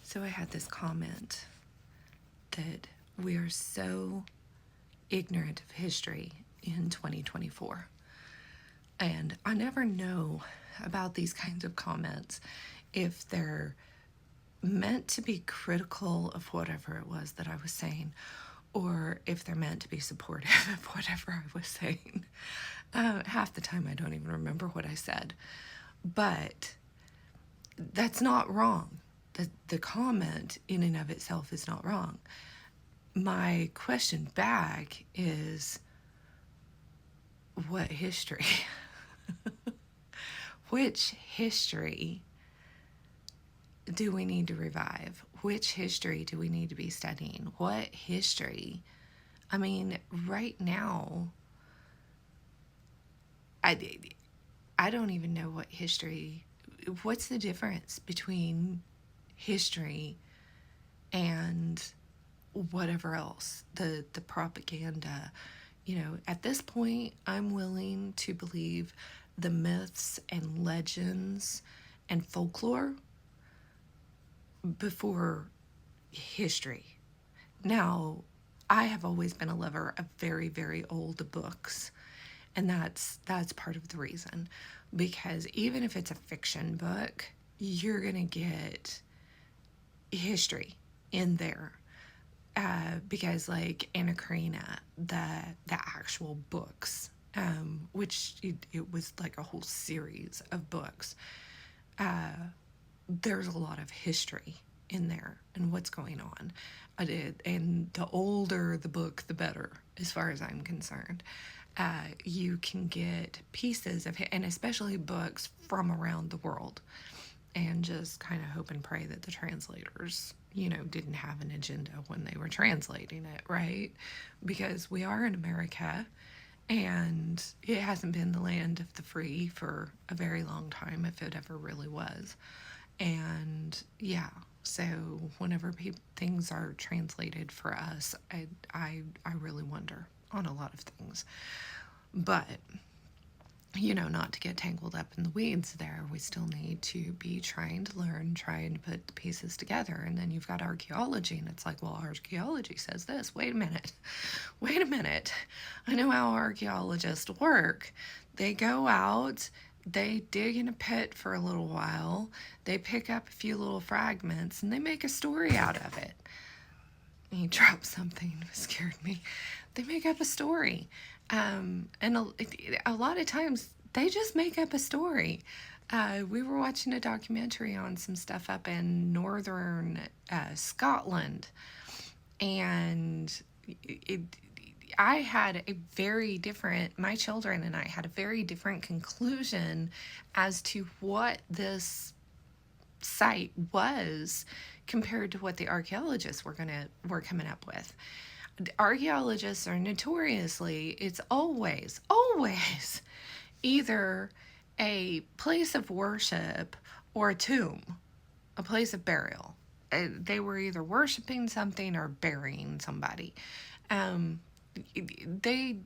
So I had this comment that we are so ignorant of history in 2024. And I never know about these kinds of comments if they're meant to be critical of whatever it was that I was saying, or if they're meant to be supportive of whatever I was saying. Half the time I don't even remember what I said. But that's not wrong. The comment in and of itself is not wrong. My question back is, what history? Which history do we need to revive? Which history do we need to be studying? What history? I mean, right now, I don't even know what history, what's the difference between history and whatever else, the propaganda. At this point, I'm willing to believe the myths and legends and folklore before history. Now, I have always been a lover of very, very old books, and that's part of the reason. Because even if it's a fiction book, you're gonna get history in there. Because like Anna Karenina, the actual books, which it was like a whole series of books, there's a lot of history in there and what's going on. And the older the book, the better, as far as I'm concerned. You can get pieces of it, and especially books from around the world, and just kind of hope and pray that the translators, didn't have an agenda when they were translating it, right? Because we are in America, and it hasn't been the land of the free for a very long time, if it ever really was. And yeah, so whenever things are translated for us, I really wonder on a lot of things. But not to get tangled up in the weeds there, we still need to be trying to learn, trying to put the pieces together. And then you've got archaeology, and it's like, well, archaeology says this. Wait a minute. I know how archaeologists work. They go out, they dig in a pit for a little while, they pick up a few little fragments, and they make a story out of it. He dropped something, it scared me. They make up a story. And a lot of times they just make up a story. We were watching a documentary on some stuff up in northern Scotland, and I had a very different, my children and I had a very different conclusion as to what this site was compared to what the archaeologists were coming up with. Archaeologists are notoriously, it's always either a place of worship or a tomb, a place of burial. They were either worshiping something or burying somebody. They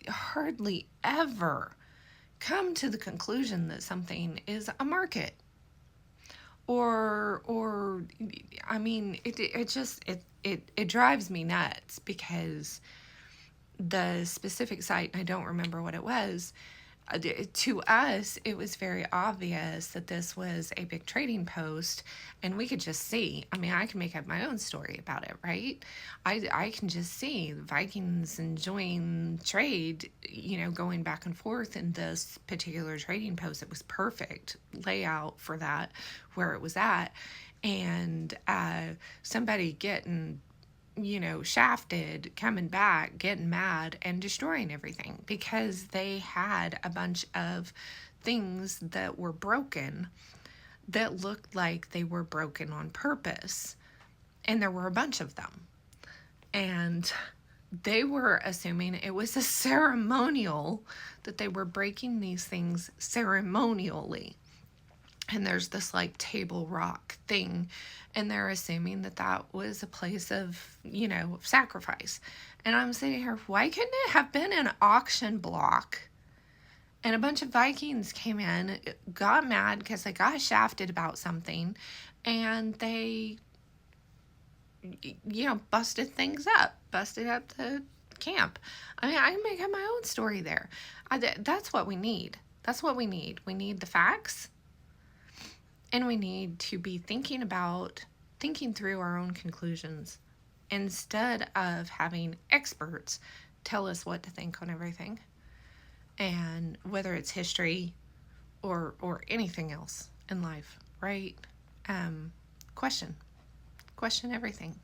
hardly ever come to the conclusion that something is a market. Or I mean, it drives me nuts, because the specific site, I don't remember what it was, to us, it was very obvious that this was a big trading post, and we could just see. I mean, I can make up my own story about it, right? I can just see the Vikings enjoying trade, going back and forth in this particular trading post. It was perfect layout for that, where it was at. And somebody getting shafted, coming back, getting mad, and destroying everything because they had a bunch of things that were broken that looked like they were broken on purpose. And there were a bunch of them. And they were assuming it was a ceremonial, that they were breaking these things ceremonially. And there's this like table rock thing, and they're assuming that that was a place of, sacrifice. And I'm sitting here, why couldn't it have been an auction block? And a bunch of Vikings came in, got mad because they got shafted about something, and they busted things up, busted up the camp. I mean, I can make up my own story there. That's what we need. That's what we need. We need the facts, and we need to be thinking through our own conclusions instead of having experts tell us what to think on everything. And whether it's history or anything else in life, right? Question everything.